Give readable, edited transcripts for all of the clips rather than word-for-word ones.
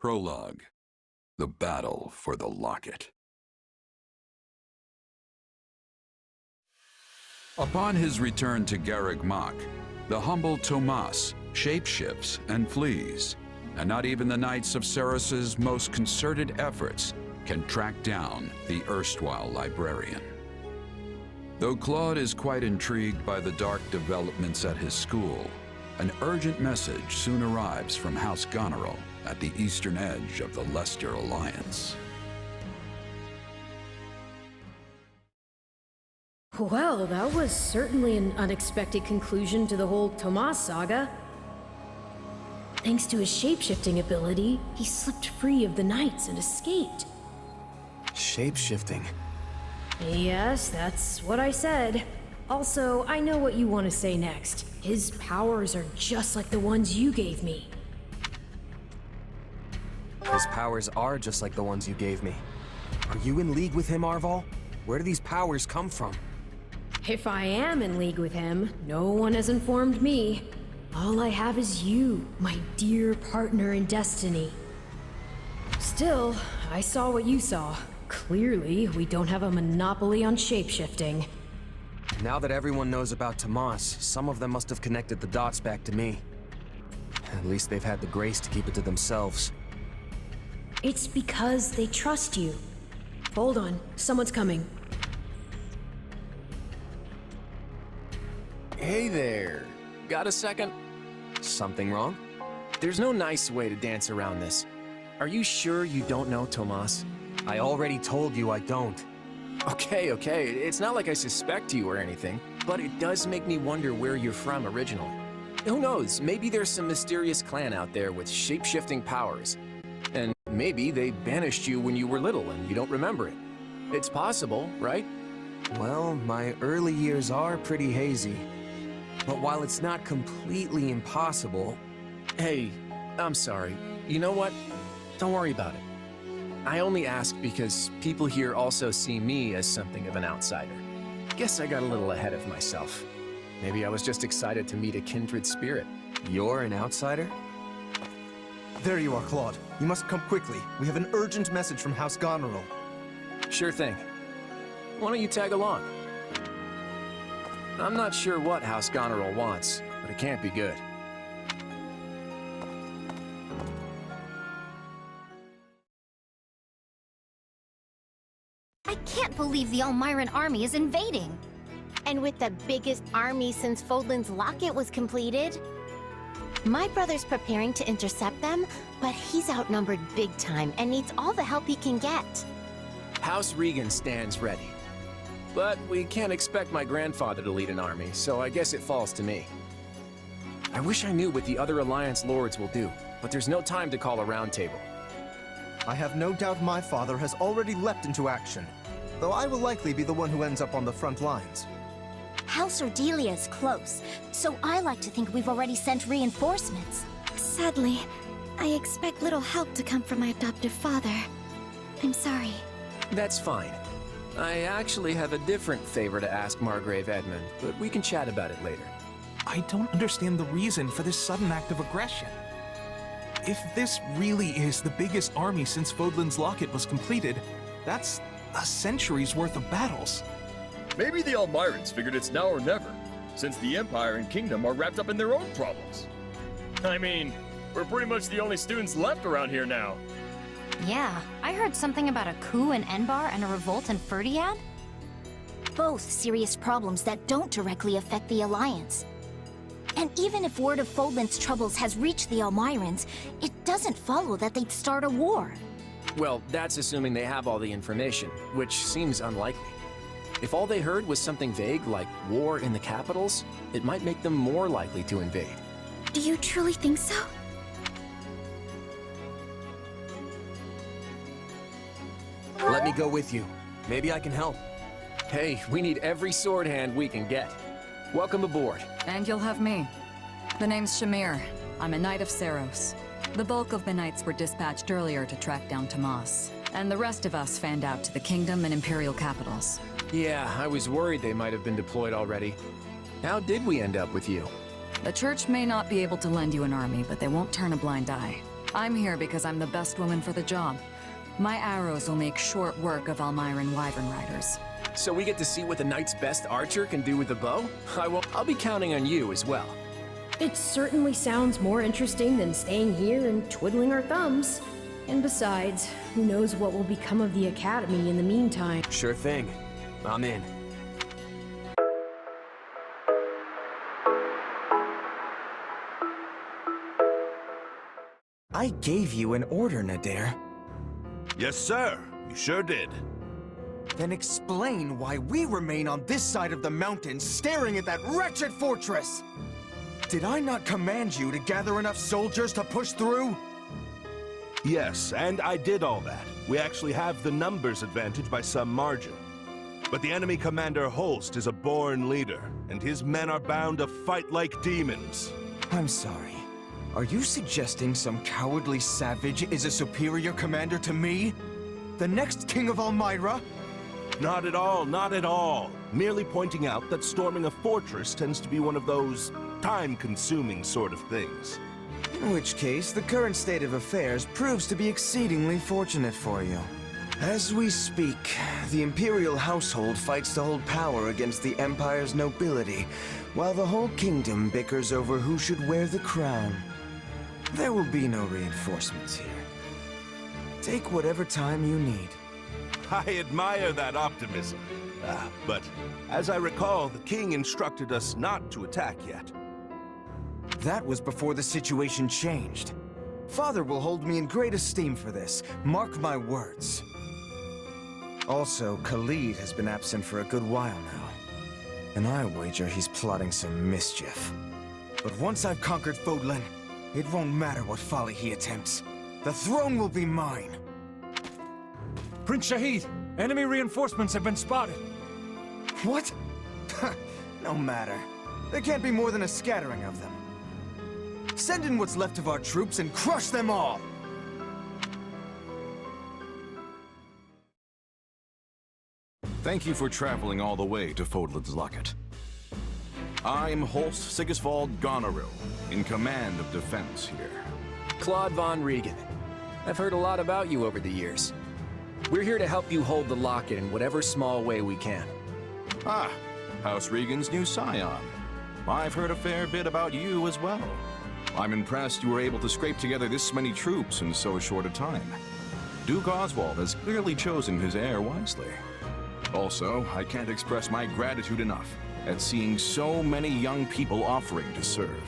Prologue. The Battle for the Locket. Upon his return to Garreg Mach, the humble Tomas shapeshifts and flees, and not even the Knights of Ceros's most concerted efforts can track down the erstwhile librarian. Though Claude is quite intrigued by the dark developments at his school, an urgent message soon arrives from House Goneril at the eastern edge of the Leicester Alliance. Well, that was certainly an unexpected conclusion to the whole Tomas saga. Thanks to his shapeshifting ability, he slipped free of the Knights and escaped. Shapeshifting? Yes, that's what I said. Also, I know what you want to say next. His powers are just like the ones you gave me. His powers are just like the ones you gave me. Are you in league with him, Arval? Where do these powers come from? If I am in league with him, no one has informed me. All I have is you, my dear partner in destiny. Still, I saw what you saw. Clearly, we don't have a monopoly on shapeshifting. Now that everyone knows about Tomas, some of them must have connected the dots back to me. At least they've had the grace to keep it to themselves. It's because they trust you. Hold on, someone's coming. Hey there. Got a second? Something wrong? There's no nice way to dance around this. Are you sure you don't know Tomas? I already told you I don't. Okay. It's not like I suspect you or anything, but it does make me wonder where you're from originally. Who knows, maybe there's some mysterious clan out there with shape-shifting powers. And maybe they banished you when you were little and you don't remember it. It's possible, right? Well, my early years are pretty hazy. But while it's not completely impossible... Hey, I'm sorry. You know what? Don't worry about it. I only ask because people here also see me as something of an outsider. Guess I got a little ahead of myself. Maybe I was just excited to meet a kindred spirit. You're an outsider? There you are, Claude. You must come quickly. We have an urgent message from House Goneril. Sure thing. Why don't you tag along? I'm not sure what House Goneril wants, but it can't be good. I can't believe the Almiran army is invading. And with the biggest army since Fodlan's Locket was completed. My brother's preparing to intercept them, but he's outnumbered big time and needs all the help he can get. House Regan stands ready. But we can't expect my grandfather to lead an army, so I guess it falls to me. I wish I knew what the other Alliance lords will do, but there's no time to call a roundtable. I have no doubt my father has already leapt into action, though I will likely be the one who ends up on the front lines. House Ordelia is close, so I like to think we've already sent reinforcements. Sadly, I expect little help to come from my adoptive father. I'm sorry. That's fine. I actually have a different favor to ask Margrave Edmund, but we can chat about it later. I don't understand the reason for this sudden act of aggression. If this really is the biggest army since Fodlan's Locket was completed, that's a century's worth of battles. Maybe the Almirans figured it's now or never, since the Empire and Kingdom are wrapped up in their own problems. I mean, we're pretty much the only students left around here now. Yeah, I heard something about a coup in Enbar and a revolt in Ferdiad. Both serious problems that don't directly affect the Alliance. And even if word of Fodlan's troubles has reached the Almirans, it doesn't follow that they'd start a war. Well, that's assuming they have all the information, which seems unlikely. If all they heard was something vague like war in the capitals, it might make them more likely to invade. Do you truly think so? Let me go with you. Maybe I can help. Hey, we need every sword hand we can get. Welcome aboard. And you'll have me. The name's Shamir. I'm a Knight of Ceros. The bulk of the Knights were dispatched earlier to track down Tomas. And the rest of us fanned out to the Kingdom and Imperial capitals. Yeah, I was worried they might have been deployed already. How did we end up with you? The Church may not be able to lend you an army, but they won't turn a blind eye. I'm here because I'm the best woman for the job. My arrows will make short work of Almyran wyvern riders. So we get to see what the knight's best archer can do with the bow? I'll be counting on you as well. It certainly sounds more interesting than staying here and twiddling our thumbs. And besides, who knows what will become of the Academy in the meantime. Sure thing. I'm in. I gave you an order, Nadir. Yes, sir. You sure did. Then explain why we remain on this side of the mountain staring at that wretched fortress! Did I not command you to gather enough soldiers to push through? Yes, and I did all that. We actually have the numbers advantage by some margin. But the enemy commander Holst is a born leader, and his men are bound to fight like demons. I'm sorry. Are you suggesting some cowardly savage is a superior commander to me? The next king of Almyra? Not at all, not at all. Merely pointing out that storming a fortress tends to be one of those time-consuming sort of things. In which case, the current state of affairs proves to be exceedingly fortunate for you. As we speak, the Imperial household fights to hold power against the Empire's nobility, while the whole kingdom bickers over who should wear the crown. There will be no reinforcements here. Take whatever time you need. I admire that optimism. But as I recall, the king instructed us not to attack yet. That was before the situation changed. Father will hold me in great esteem for this. Mark my words. Also, Khalid has been absent for a good while now. And I wager he's plotting some mischief. But once I've conquered Fodlan, it won't matter what folly he attempts. The throne will be mine. Prince Shahid, enemy reinforcements have been spotted. What? No matter. There can't be more than a scattering of them. Send in what's left of our troops and crush them all! Thank you for traveling all the way to Fodlan's Locket. I'm Holst Sigisvald Goneril, in command of defense here. Claude von Regan. I've heard a lot about you over the years. We're here to help you hold the Locket in whatever small way we can. Ah, House Regan's new scion. I've heard a fair bit about you as well. I'm impressed you were able to scrape together this many troops in so short a time. Duke Oswald has clearly chosen his heir wisely. Also, I can't express my gratitude enough at seeing so many young people offering to serve.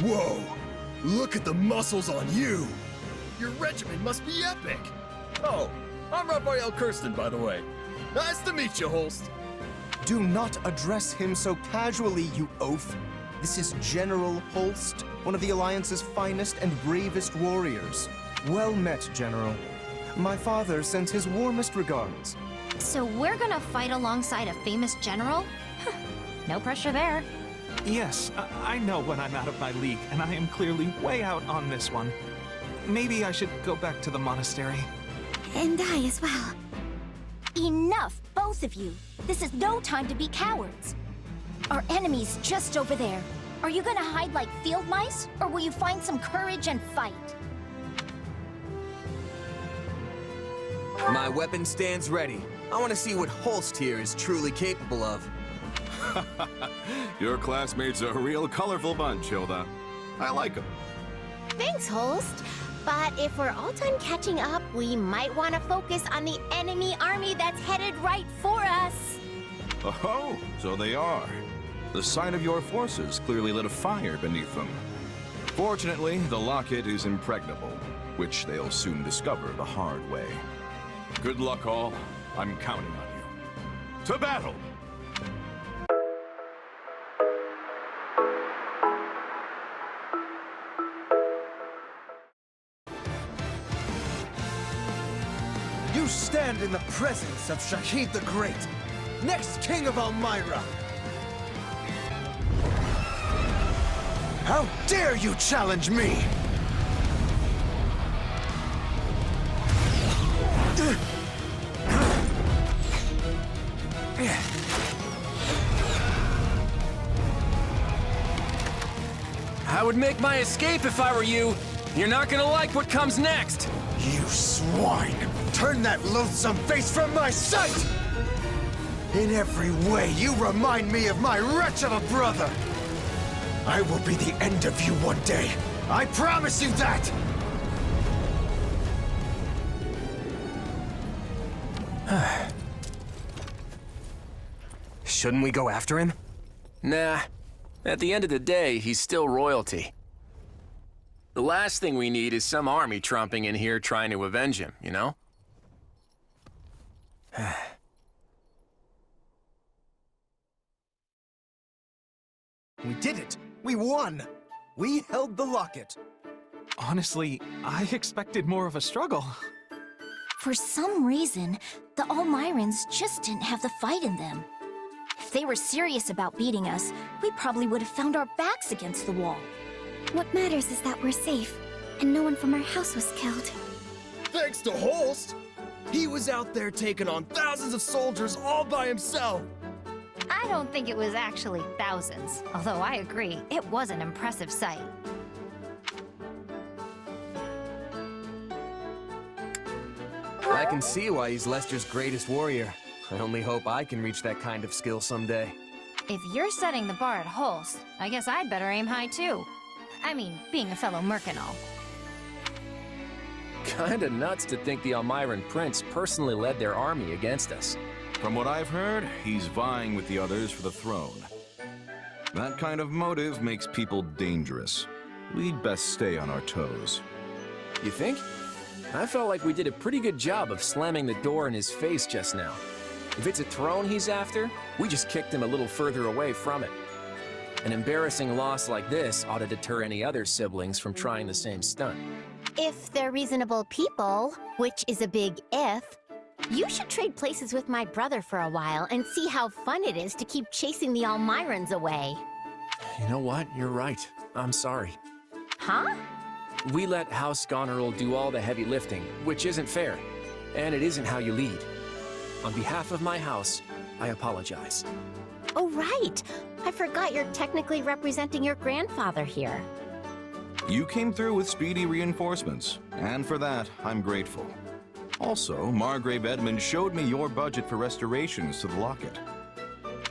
Whoa! Look at the muscles on you! Your regiment must be epic! Oh, I'm Raphael Kirsten, by the way. Nice to meet you, Holst. Do not address him so casually, you oaf. This is General Holst, one of the Alliance's finest and bravest warriors. Well met, General. My father sends his warmest regards. So we're gonna fight alongside a famous general? No pressure there. Yes, I know when I'm out of my league, and I am clearly way out on this one. Maybe I should go back to the monastery. And I as well. Enough, both of you. This is no time to be cowards. Our enemy's just over there. Are you gonna hide like field mice, or will you find some courage and fight? My weapon stands ready. I want to see what Holst here is truly capable of. Your classmates are a real colorful bunch, Hilda. I like them. Thanks, Holst. But if we're all done catching up, we might want to focus on the enemy army that's headed right for us. Oh, so they are. The sight of your forces clearly lit a fire beneath them. Fortunately, the Locket is impregnable, which they'll soon discover the hard way. Good luck, all. I'm counting on you. To battle! You stand in the presence of Shahid the Great, next king of Almyra. How dare you challenge me? I would make my escape if I were you. You're not gonna like what comes next! You swine! Turn that loathsome face from my sight! In every way, you remind me of my wretch of a brother! I will be the end of you one day! I promise you that! Shouldn't we go after him? Nah. At the end of the day, he's still royalty. The last thing we need is some army tromping in here trying to avenge him, you know? We did it! We won! We held the locket! Honestly, I expected more of a struggle. For some reason, the Almirans just didn't have the fight in them. If they were serious about beating us, we probably would have found our backs against the wall. What matters is that we're safe, and no one from our house was killed. Thanks to Holst! He was out there taking on thousands of soldiers all by himself! I don't think it was actually thousands, although I agree, it was an impressive sight. I can see why he's Lester's greatest warrior. I only hope I can reach that kind of skill someday. If you're setting the bar at Holst, I guess I'd better aim high too. I mean, being a fellow merc and all. Kinda nuts to think the Almiran Prince personally led their army against us. From what I've heard, he's vying with the others for the throne. That kind of motive makes people dangerous. We'd best stay on our toes. You think? I felt like we did a pretty good job of slamming the door in his face just now. If it's a throne he's after, we just kicked him a little further away from it. An embarrassing loss like this ought to deter any other siblings from trying the same stunt. If they're reasonable people, which is a big if, you should trade places with my brother for a while and see how fun it is to keep chasing the Almirans away. You know what? You're right. I'm sorry. Huh? We let House Goneril do all the heavy lifting, which isn't fair. And it isn't how you lead. On behalf of my house, I apologize. Oh, right. I forgot you're technically representing your grandfather here. You came through with speedy reinforcements, and for that, I'm grateful. Also, Margrave Edmund showed me your budget for restorations to the Locket.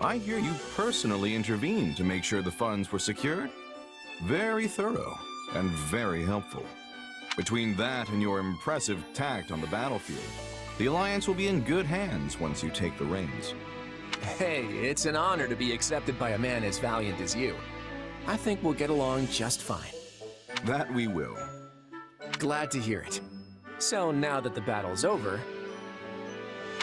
I hear you personally intervened to make sure the funds were secured. Very thorough, and very helpful. Between that and your impressive tact on the battlefield, the Alliance will be in good hands once you take the reins. Hey, it's an honor to be accepted by a man as valiant as you. I think we'll get along just fine. That we will. Glad to hear it. So now that the battle's over,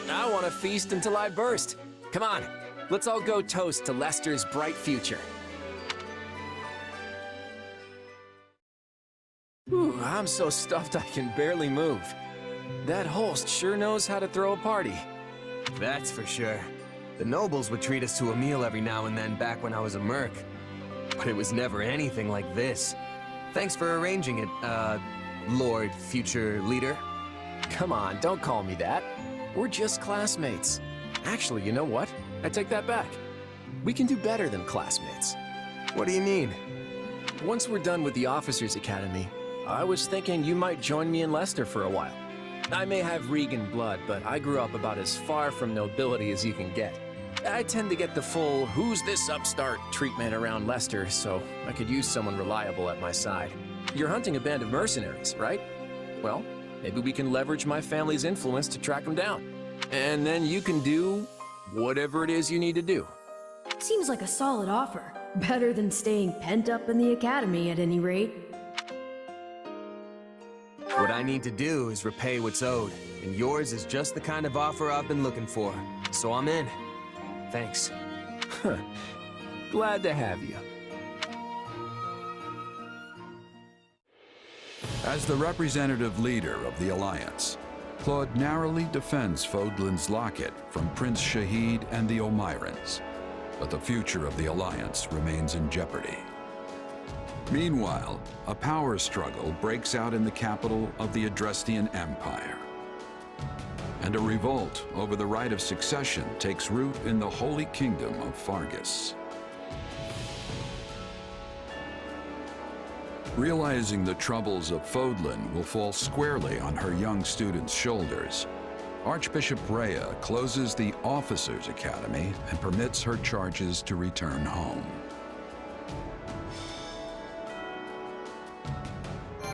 I want to feast until I burst. Come on, let's all go toast to Lester's bright future. Ooh, I'm so stuffed I can barely move. That Holst sure knows how to throw a party. That's for sure. The nobles would treat us to a meal every now and then back when I was a merc. But it was never anything like this. Thanks for arranging it, Lord Future Leader. Come on, don't call me that. We're just classmates. Actually, you know what? I take that back. We can do better than classmates. What do you mean? Once we're done with the Officers Academy, I was thinking you might join me in Lester for a while. I may have Regan blood, but I grew up about as far from nobility as you can get. I tend to get the full "who's this upstart" treatment around Lester, so I could use someone reliable at my side. You're hunting a band of mercenaries, right? Well, maybe we can leverage my family's influence to track them down. And then you can do whatever it is you need to do. Seems like a solid offer. Better than staying pent up in the academy at any rate. What I need to do is repay what's owed, and yours is just the kind of offer I've been looking for. So I'm in. Thanks. Glad to have you. As the representative leader of the Alliance, Claude narrowly defends Fodlan's Locket from Prince Shahid and the Almirans, but the future of the Alliance remains in jeopardy. Meanwhile, a power struggle breaks out in the capital of the Adrestian Empire. And a revolt over the right of succession takes root in the Holy Kingdom of Fargus. Realizing the troubles of Fodlan will fall squarely on her young students' shoulders, Archbishop Rhea closes the Officers' Academy and permits her charges to return home.